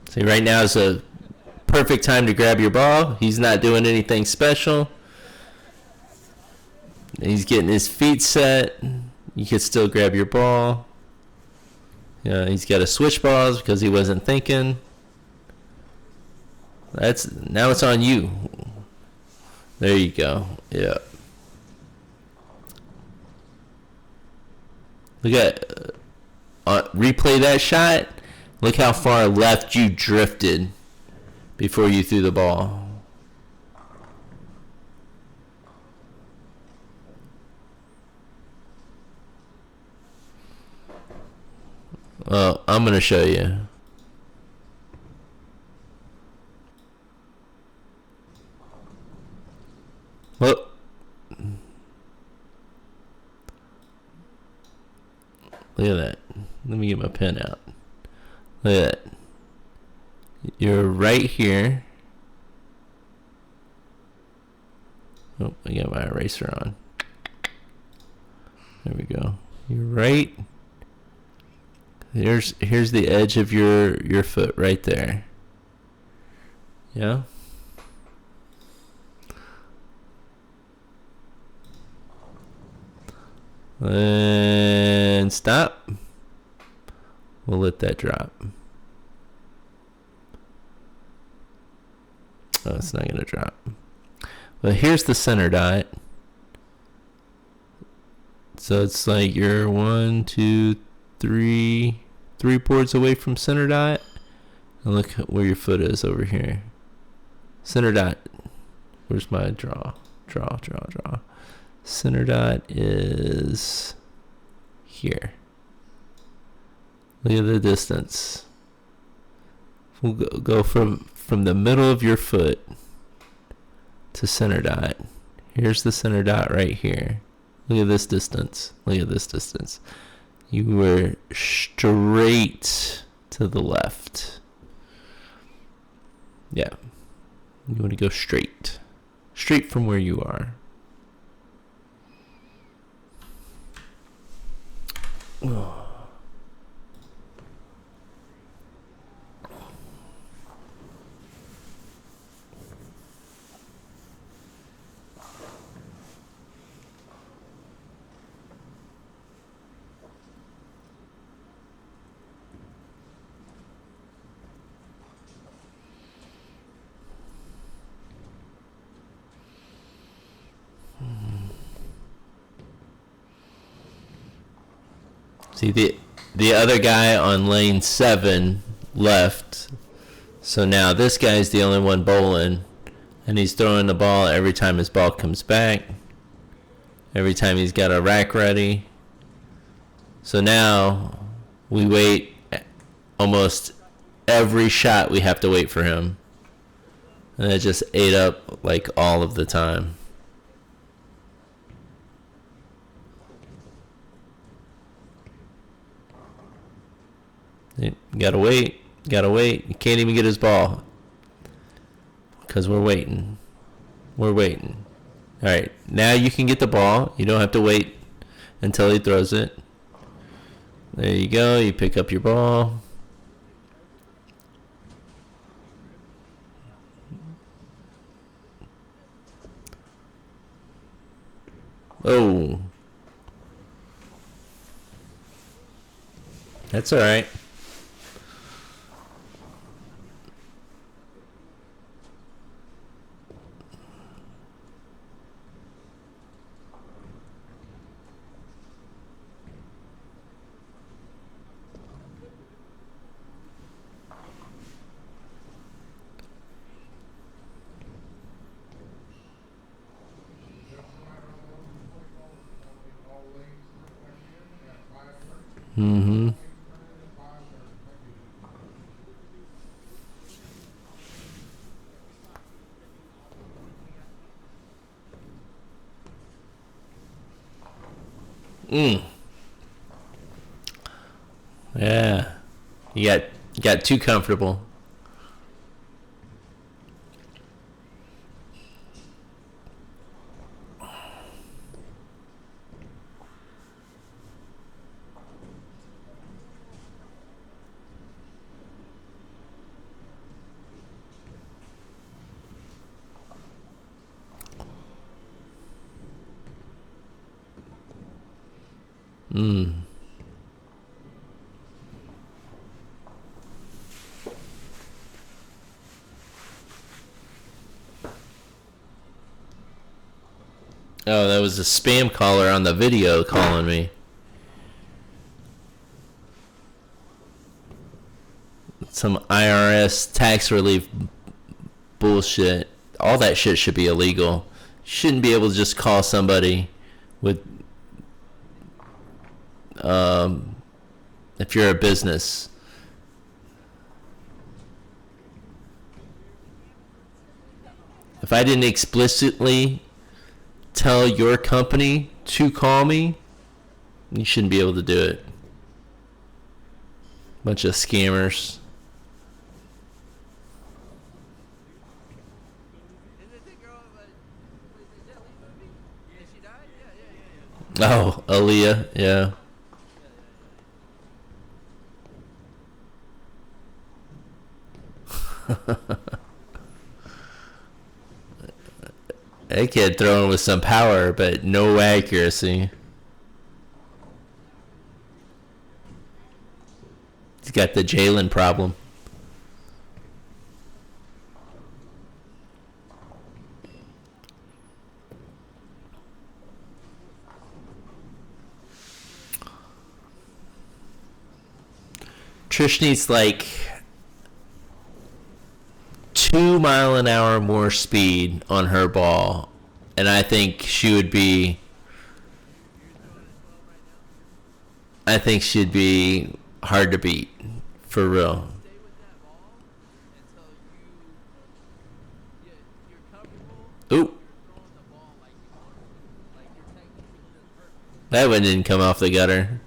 Speaker 1: See, right now is a perfect time to grab your ball. He's not doing anything special. He's getting his feet set. You could still grab your ball. Yeah, he's got to switch balls because he wasn't thinking. Now it's on you. There you go. Yeah. Look at replay that shot. Look how far left you drifted before you threw the ball. Well, I'm going to show you. Well, look at that. Let me get my pen out. Look at that. You're right here. Oh, I got my eraser on. There we go. You're right. Here's the edge of your foot right there. Yeah. And stop. We'll let that drop. Oh, it's not gonna drop. Well, here's the center dot. So it's like you're 1, 2, 3 boards away from center dot. And look where your foot is over here. Center dot. Where's my draw? Draw. Center dot is here. Look at the distance. We'll go from the middle of your foot to center dot. Here's the center dot right here. Look at this distance. Look at this distance. You were straight to the left. Yeah. You want to go straight. Straight from where you are. Oh. See, the other guy on lane 7 left. So now this guy's the only one bowling. And he's throwing the ball every time his ball comes back. Every time he's got a rack ready. So now we wait almost every shot we have to wait for him. And it just ate up like all of the time. Gotta wait. You can't even get his ball. Because we're waiting. All right, now you can get the ball. You don't have to wait until he throws it. There you go. You pick up your ball. Oh. That's all right. Mm-hmm. Yeah. You got too comfortable. Oh, that was a spam caller on the video calling me. Some IRS tax relief bullshit. All that shit should be illegal. You shouldn't be able to just call somebody with if you're a business. If I didn't explicitly tell your company to call me, you shouldn't be able to do it. Bunch of scammers. Oh, Aaliyah, yeah. That kid throwing with some power, but no accuracy. He's got the Jaylen problem. Trish needs like 2 mile an hour more speed on her ball, and I think she would be. I think she'd be hard to beat, for real. Ooh. That one didn't come off the gutter.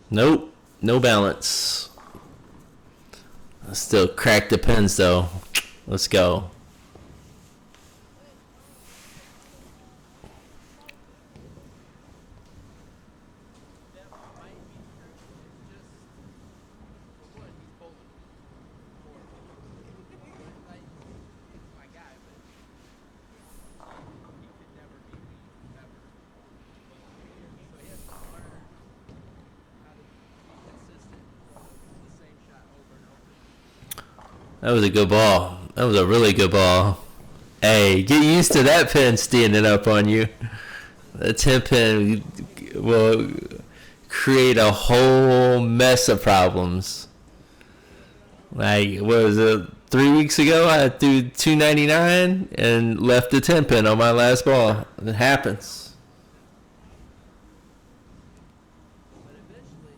Speaker 1: Nope, no balance. Still crack the pins though. Let's go. That was a good ball. That was a really good ball. Hey, get used to that pin standing up on you. The 10 pin will create a whole mess of problems. Like, what was it? 3 weeks ago, I threw 299 and left the 10 pin on my last ball. It happens.
Speaker 2: But eventually,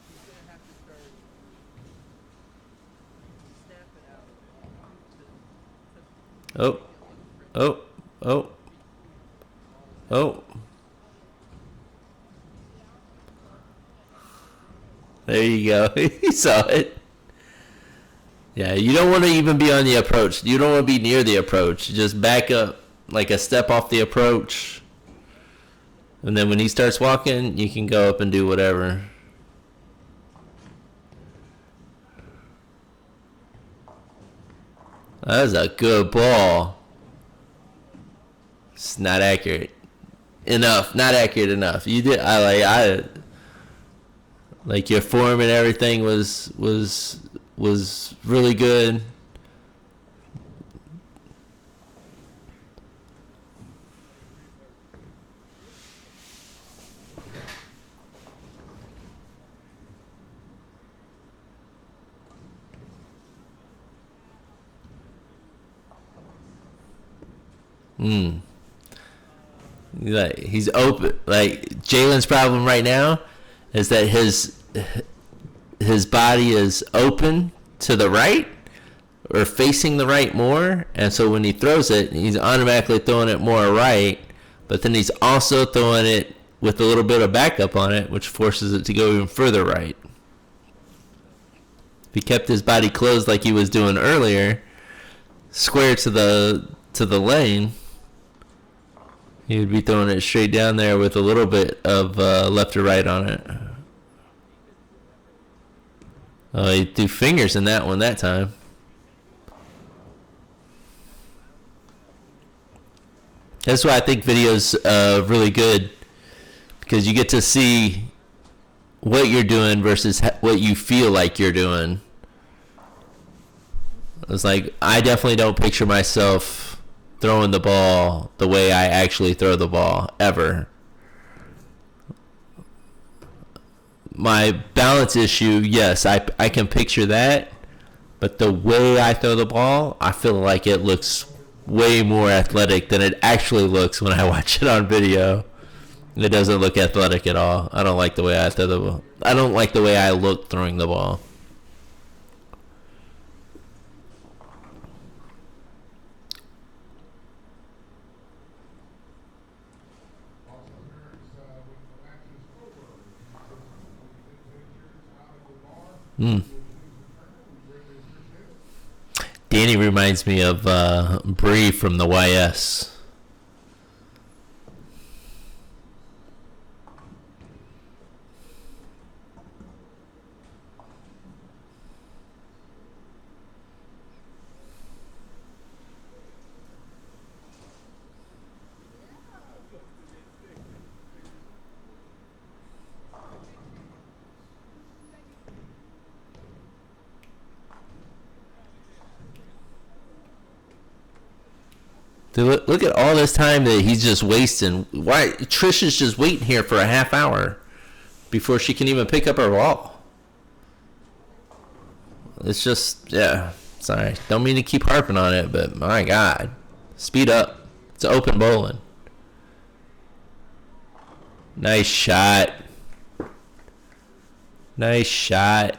Speaker 2: he's gonna have to start snapping out of it.
Speaker 1: Oh, oh, oh, oh. There you go. He saw it. Yeah, you don't want to even be on the approach. You don't want to be near the approach. Just back up like a step off the approach. And then when he starts walking, you can go up and do whatever. That was a good ball. It's not accurate enough. Not accurate enough. You did. Like your form and everything was really good. Like he's open. Like Jaylen's problem right now is that his body is open to the right or facing the right more, and so when he throws it, he's automatically throwing it more right, but then he's also throwing it with a little bit of backup on it, which forces it to go even further right. If he kept his body closed like he was doing earlier, square to the lane, he would be throwing it straight down there with a little bit of left or right on it. Oh, he threw fingers in that one that time. That's why I think video's really good, because you get to see what you're doing versus what you feel like you're doing. It's like, I definitely don't picture myself throwing the ball the way I actually throw the ball, ever. My balance issue, yes, I can picture that, but the way I throw the ball, I feel like it looks way more athletic than it actually looks when I watch it on video. It doesn't look athletic at all. I don't like the way I throw the ball. I don't like the way I look throwing the ball. Dani reminds me of Bree from the YS. Dude, look at all this time that he's just wasting. Why Trish is just waiting here for a half hour before she can even pick up her ball. It's just, yeah. Sorry, don't mean to keep harping on it, but my God, speed up. It's open bowling. Nice shot. Nice shot.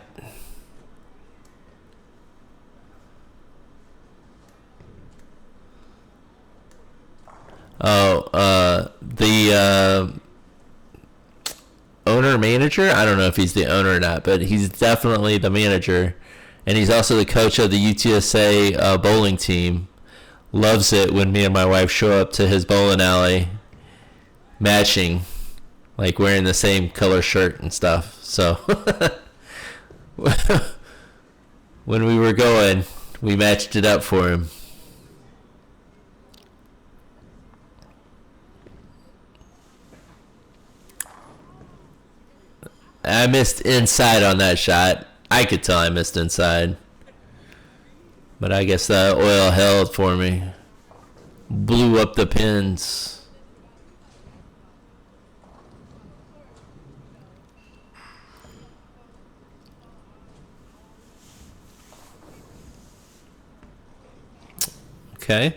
Speaker 1: Oh, the owner manager? I don't know if he's the owner or not, but he's definitely the manager. And he's also the coach of the UTSA bowling team. Loves it when me and my wife show up to his bowling alley matching, like wearing the same color shirt and stuff. So when we were going, we matched it up for him. I missed inside on that shot. I could tell I missed inside. But I guess the oil held for me. Blew up the pins. Okay.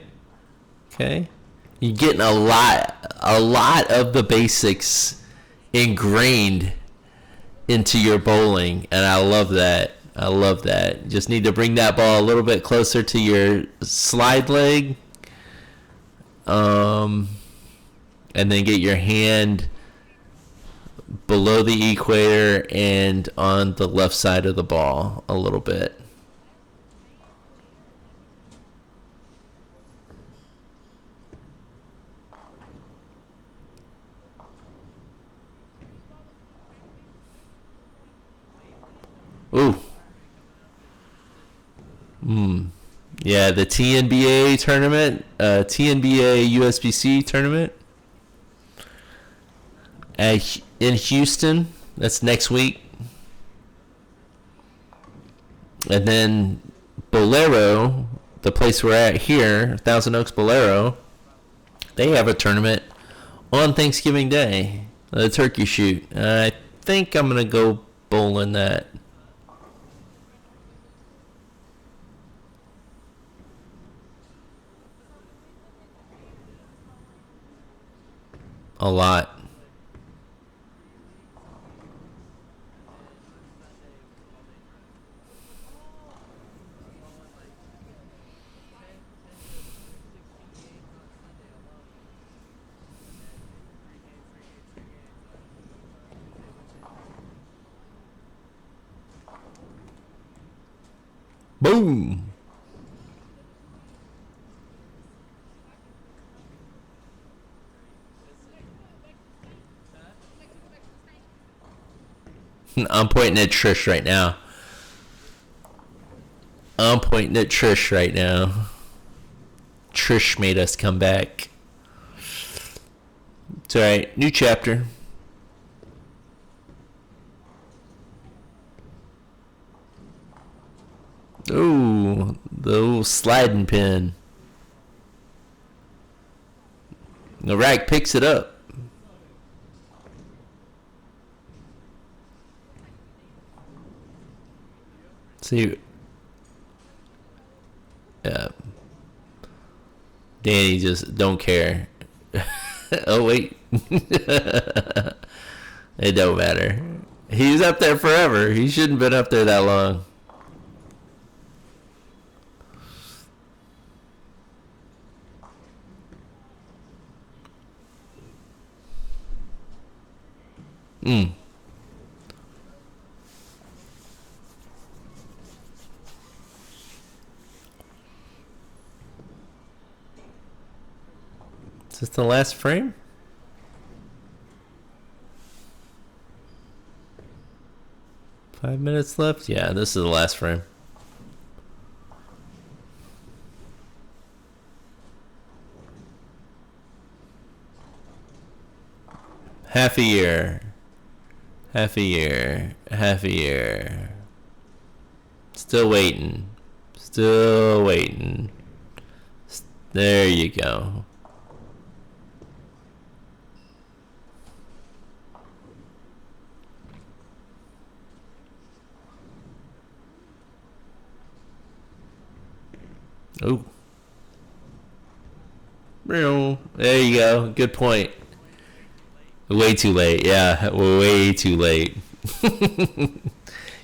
Speaker 1: Okay. You're getting a lot of the basics ingrained into your bowling, and I love that. I love that. Just need to bring that ball a little bit closer to your slide leg, and then get your hand below the equator and on the left side of the ball a little bit. Ooh. Yeah, the TNBA tournament, TNBA USBC tournament in Houston. That's next week. And then Bowlero, the place we're at here, Thousand Oaks Bowlero, they have a tournament on Thanksgiving Day, the turkey shoot. I think I'm going to go bowling that. A lot. Boom. I'm pointing at Trish right now. Trish made us come back. It's alright. New chapter. Ooh, the little sliding pin. The rack picks it up. See, Dani just don't care. Oh wait, it don't matter. He was up there forever. He shouldn't have been up there that long. Is this the last frame? Five minutes left? Yeah, this is the last frame. Half a year. Still waiting. There you go. Oh. There you go. Good point. Way too late. Yeah, way too late.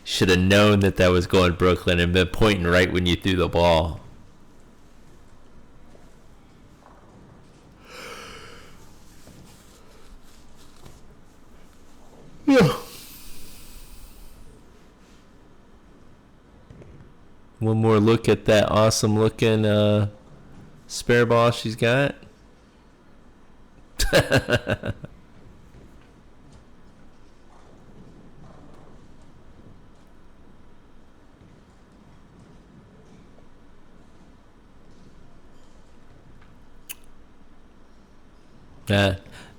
Speaker 1: Should have known that was going Brooklyn and been pointing right when you threw the ball. Yeah. One more look at that awesome looking spare ball she's got.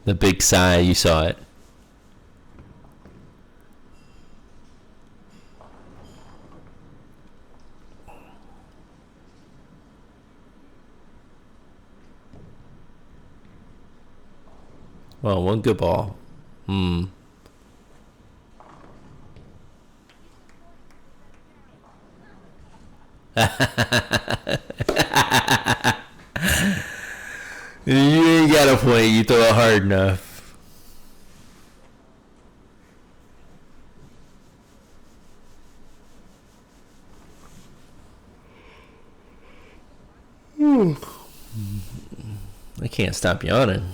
Speaker 1: The big sigh, you saw it. Well, one good ball. got a point. You throw it hard enough. I can't stop yawning.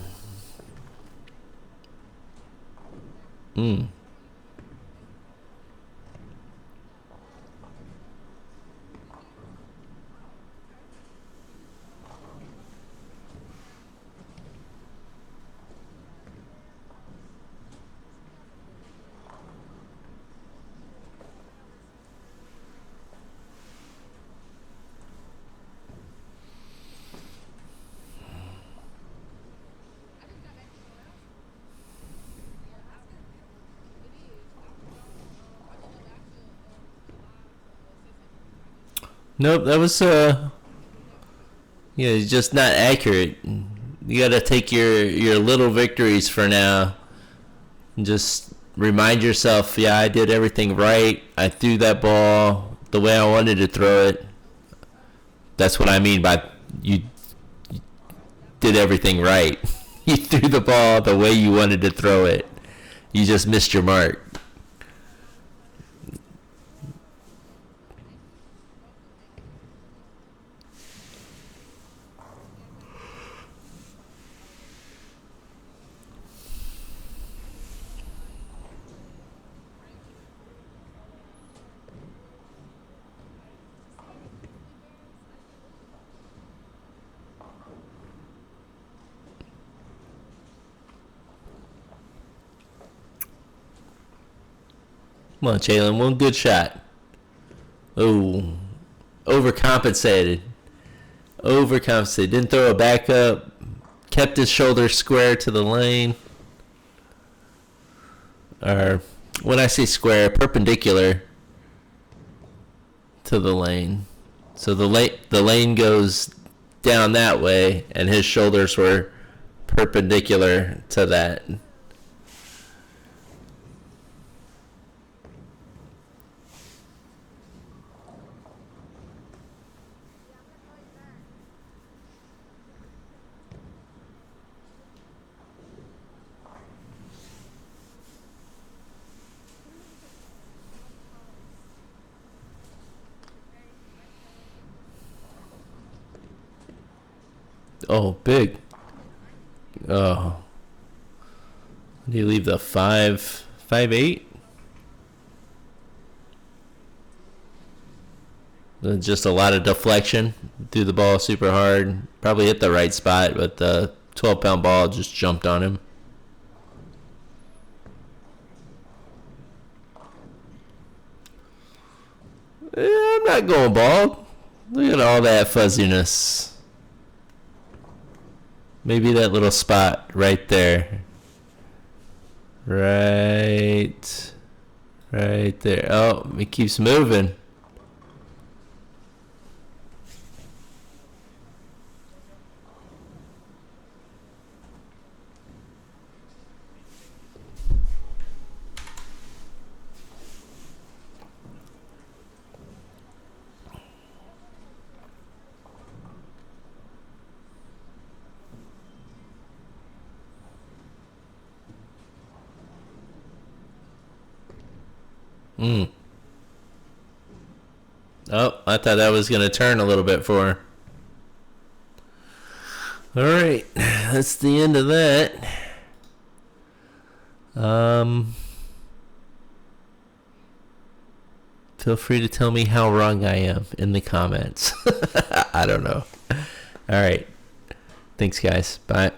Speaker 1: Nope, that was yeah, it's just not accurate. You gotta take your little victories for now. And just remind yourself, yeah, I did everything right. I threw that ball the way I wanted to throw it. That's what I mean by you did everything right. You threw the ball the way you wanted to throw it. You just missed your mark. Come on, Jaylen. One good shot. Oh, overcompensated. Overcompensated. Didn't throw it back up. Kept his shoulder square to the lane. Or, when I say square, perpendicular to the lane. So the lane goes down that way, and his shoulders were perpendicular to that. Oh, big. Oh. Do you leave the 5'8"? Just a lot of deflection. Threw the ball super hard. Probably hit the right spot, but the 12-pound ball just jumped on him. I'm not going bald. Look at all that fuzziness. Maybe that little spot right there. Right there. Oh, it keeps moving. Oh, I thought that was going to turn a little bit for her. All right, that's the end of that. Feel free to tell me how wrong I am in the comments. I don't know. All right. Thanks, guys. Bye.